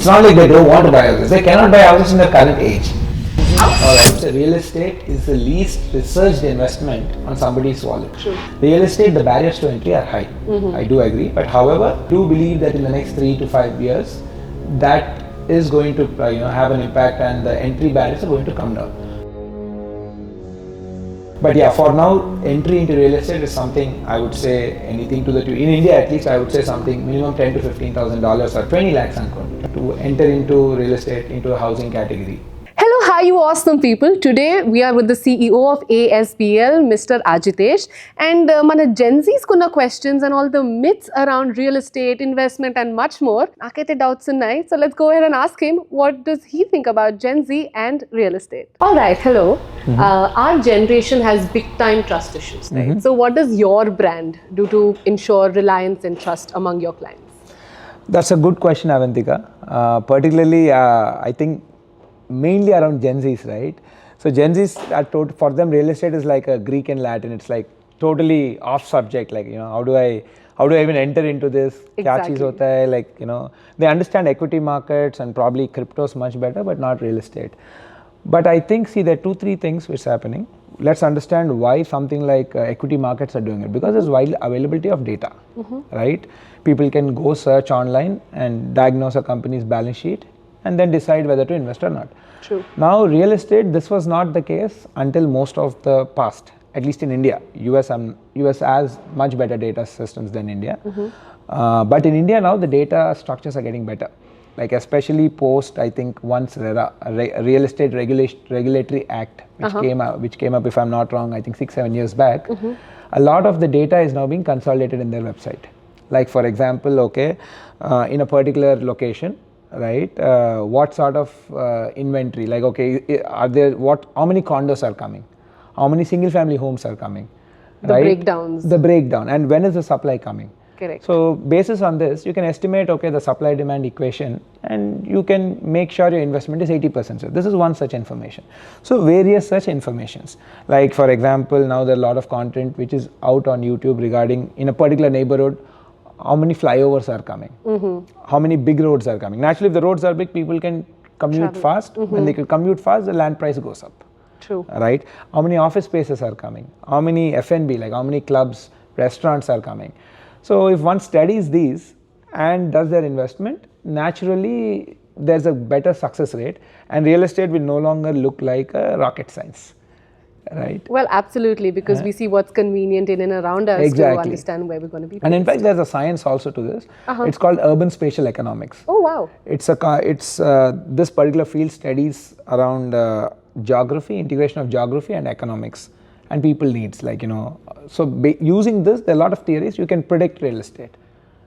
It's not like they don't want to buy houses. They cannot buy houses in their current age. Alright, so real estate is the least researched investment on somebody's wallet. True. Real estate, the barriers to entry are high. I do agree. But however, I do believe that in the next 3 to 5 years, that is going to have an impact and the entry barriers are going to come down. But yeah, for now, entry into real estate is something I would say anything to the in India at least I would say something minimum $10,000 to $15,000 or 20 lakhs to enter into real estate into a housing category. Hello, hi you awesome people. Today we are with the CEO of ASBL, Mr. Ajitesh, and mana Gen Z's kunna questions and all the myths around real estate, investment and much more. Nakaite doubts unnai. So let's go ahead and ask him what does he think about Gen Z and real estate. All right, hello. Our generation has big time trust issues, right? So what does your brand do to ensure reliance and trust among your clients? That's a good question, Avantika. Particularly, I think mainly around Gen Zs, right? So Gen Zs are for them real estate is like a Greek and Latin. It's like totally off subject. Like how do I even enter into this? Exactly. Kya cheez hota hai? Like they understand equity markets and probably cryptos much better, but not real estate. But I think there are 2-3 things which are happening. Let's understand why something like equity markets are doing it, because there's wide availability of data, right? People can go search online and diagnose a company's balance sheet and then decide whether to invest or not. True. Now, real estate, this was not the case until most of the past, at least in India. US has much better data systems than India. But in India now, the data structures are getting better. Like especially post, I think once RERA, Real Estate Regulatory Act, which came up, if I'm not wrong, I think 6-7 years back, a lot of the data is now being consolidated in their website. Like for example, in a particular location, right, what sort of inventory, like how many condos are coming, how many single family homes are coming, the breakdown, and when is the supply coming. Correct. So basis on this you can estimate the supply demand equation and you can make sure your investment is 80%. So this is one such information. So various such informations, like for example, now there are a lot of content which is out on YouTube regarding in a particular neighborhood how many flyovers are coming, how many big roads are coming. Naturally, if the roads are big, people can commute fast. When they can commute fast, the land price goes up. True. Right? How many office spaces are coming? How many F&B, like how many clubs, restaurants are coming? So if one studies these and does their investment, naturally there's a better success rate and real estate will no longer look like a rocket science. Right. Well, absolutely, because we see what's convenient in and around us to understand where we're going to be. And in fact, there's a science also to this. It's called urban spatial economics. Oh wow! It's this particular field studies around geography, integration of geography and economics, and people needs. Like so using this, there are a lot of theories. You can predict real estate.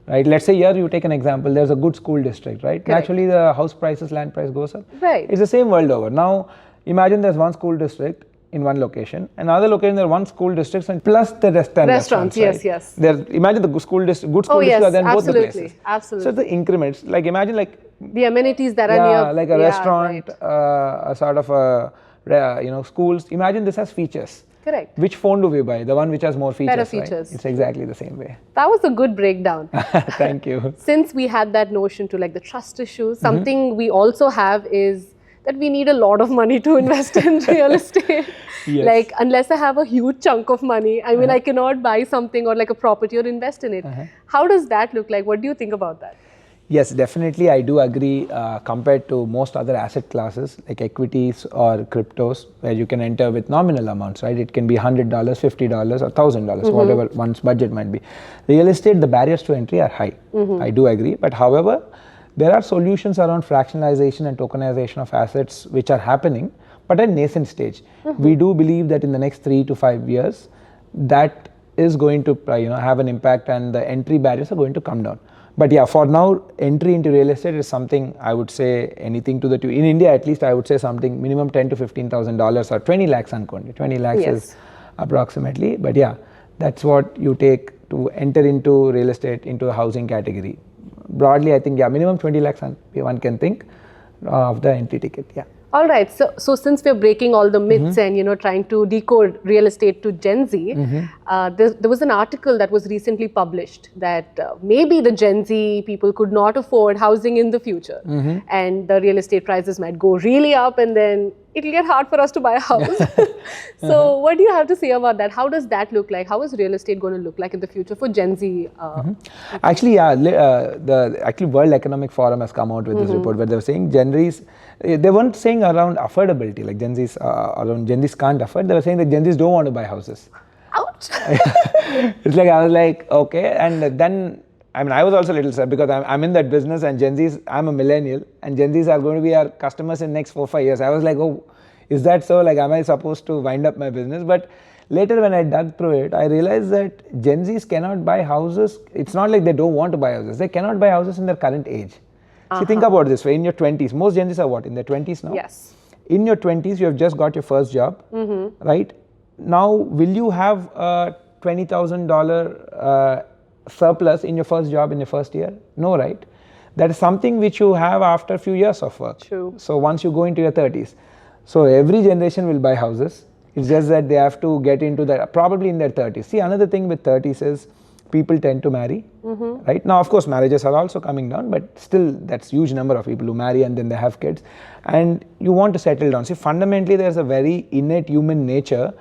Right. Let's say here you take an example. There's a good school district. Right. Correct. Naturally, the house prices, land price goes up. Right. It's the same world over. Now, imagine there's one school district in one location, another location there are one school districts and plus the restaurants. Yes, right? There, imagine the good school district are there in both the places. Absolutely. So the increments, like imagine the amenities that are near, like a restaurant, a sort of schools. Imagine this has features. Correct. Which phone do we buy? The one which has more features. Better features. Right? It's exactly the same way. That was a good breakdown. Thank you. Since we had that notion to like the trust issues, something we also have is that we need a lot of money to invest in real estate. Yes. Like unless I have a huge chunk of money, I mean I cannot buy something or like a property or invest in it. How does that look like? What do you think about that? Yes, definitely I do agree compared to most other asset classes like equities or cryptos where you can enter with nominal amounts, right? It can be $100, $50 or $1,000, whatever one's budget might be. Real estate, the barriers to entry are high. I do agree, but however, there are solutions around fractionalization and tokenization of assets which are happening, but at nascent stage. We do believe that in the next 3 to 5 years, that is going to have an impact and the entry barriers are going to come down. But yeah, for now, entry into real estate is something I would say anything to the in India at least I would say something minimum $10,000 to $15,000 or 20 lakhs unquoted. 20 lakhs is approximately, but yeah, that's what you take to enter into real estate into a housing category. Broadly, I think minimum 20 lakhs one can think of the entry ticket. Yeah. All right. So since we're breaking all the myths and trying to decode real estate to Gen Z, there was an article that was recently published that maybe the Gen Z people could not afford housing in the future, and the real estate prices might go really up, and then it'll get hard for us to buy a house. So what do you have to say about that? How does that look like? How is real estate going to look like in the future for Gen Z? Actually, yeah, the World Economic Forum has come out with this report where they were saying Gen Zs, they weren't saying around affordability, like Gen Zs, around Gen Zs can't afford. They were saying that Gen Zs don't want to buy houses. Ouch! It's like, I was like, okay. And then, I mean, I was also a little sad because I'm in that business, and Gen Zs, I'm a millennial, and Gen Zs are going to be our customers in the next 4-5 years. I was like, oh, is that so? Like, am I supposed to wind up my business? But later when I dug through it, I realized that Gen Zs cannot buy houses. It's not like they don't want to buy houses. They cannot buy houses in their current age. See, think about this way. In your 20s, most Gen Zs are what? In their 20s now? Yes. In your 20s, you have just got your first job, right? Now, will you have a $20,000 surplus in your first job in your first year? No, right? That is something which you have after a few years of work. True. So once you go into your 30s. So every generation will buy houses. It's just that they have to get into that, probably in their 30s. See, another thing with 30s is people tend to marry, right? Now, of course, marriages are also coming down, but still, that's huge number of people who marry and then they have kids. And you want to settle down. See, fundamentally, there's a very innate human nature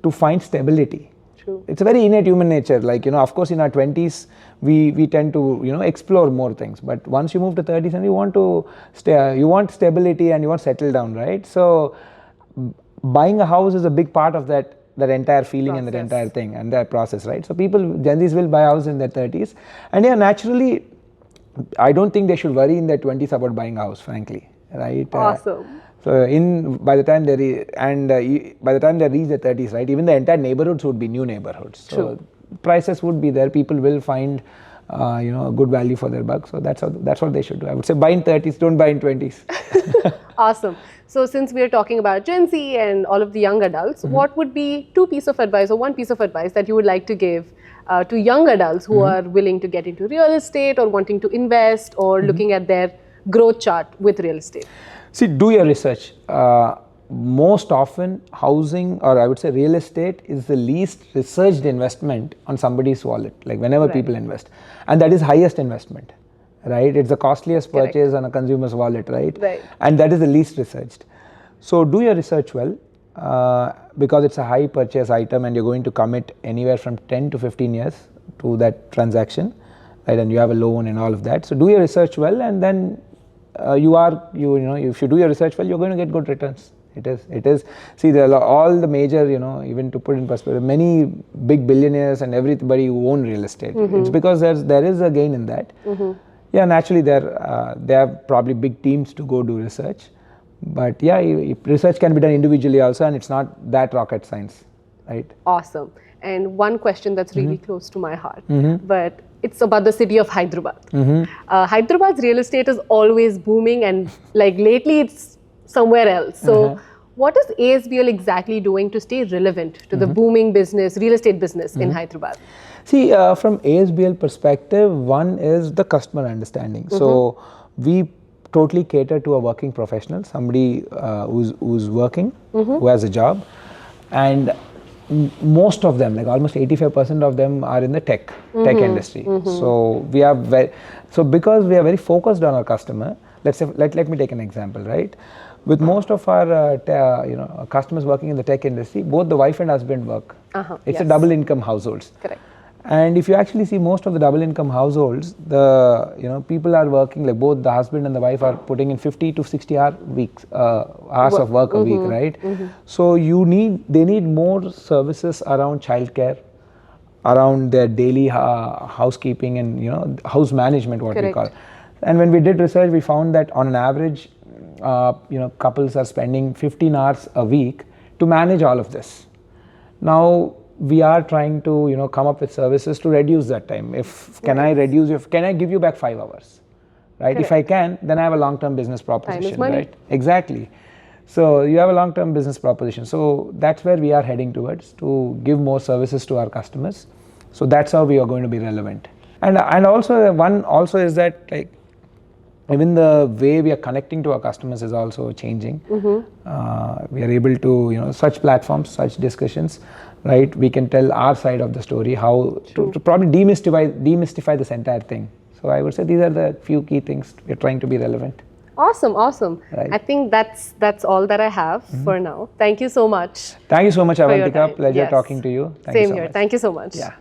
to find stability. True. It's a very innate human nature. Like, of course, in our 20s, we tend to, explore more things. But once you move to 30s and you want to you want stability and you want to settle down, right? So, buying a house is a big part of that entire feeling process. And that entire thing and that process, right? So Gen Zs will buy a house in their 30s, and yeah, naturally, I don't think they should worry in their 20s about buying a house, frankly, right? Awesome. So by the time they reach their 30s, right, even the entire neighborhoods would be new neighborhoods. So True. Prices would be there. People will find a good value for their buck. So that's what they should do. I would say buy in 30s, don't buy in 20s. Awesome. So since we are talking about Gen Z and all of the young adults, what would be 2 pieces of advice or 1 piece of advice that you would like to give to young adults who are willing to get into real estate or wanting to invest or looking at their growth chart with real estate? See, do your research. Most often, housing, or I would say real estate, is the least researched investment on somebody's wallet, like whenever people invest. And that is highest investment, right? It's the costliest purchase on a consumer's wallet, right? And that is the least researched. So do your research well, because it's a high purchase item and you're going to commit anywhere from 10 to 15 years to that transaction, right? And you have a loan and all of that. So do your research well, and then if you do your research well, you're going to get good returns. It is. See, there are all the major, even to put in perspective, many big billionaires and everybody who own real estate. It's because there is a gain in that. Yeah, naturally, they have probably big teams to go do research. But yeah, research can be done individually also, and it's not that rocket science, right? Awesome. And one question that's really close to my heart, but it's about the city of Hyderabad. Hyderabad's real estate is always booming, and like lately it's somewhere else. So what is ASBL exactly doing to stay relevant to the booming real estate business in Hyderabad? See, from ASBL perspective, one is the customer understanding. So we totally cater to a working professional, somebody who's working, who has a job, and most of them, like almost 85% of them, are in the tech industry. So because we are very focused on our customer, let me take an example, right? With most of our customers working in the tech industry, both the wife and husband work. It's a double income households. Correct. And if you actually see most of the double income households, people are working, like both the husband and the wife are putting in 50 to 60 hours of work a week, right? So they need more services around childcare, around their daily housekeeping and house management, what we call. And when we did research, we found that on an average, couples are spending 15 hours a week to manage all of this. Now, we are trying to, come up with services to reduce that time. Can I give you back 5 hours, right? Correct. If I can, then I have a long-term business proposition, time is money. Right? Exactly. So you have a long-term business proposition. So that's where we are heading towards, to give more services to our customers. So that's how we are going to be relevant. And also one also is that, like, even the way we are connecting to our customers is also changing. We are able to, such platforms, such discussions, right? We can tell our side of the story, how to probably demystify this entire thing. So I would say these are the few key things we are trying to be relevant. Awesome, awesome. Right. I think that's all that I have for now. Thank you so much. Thank you so much, your Avantika. time. Pleasure Yes. talking to you. Thank Same you so here. much. Thank you so much. Yeah.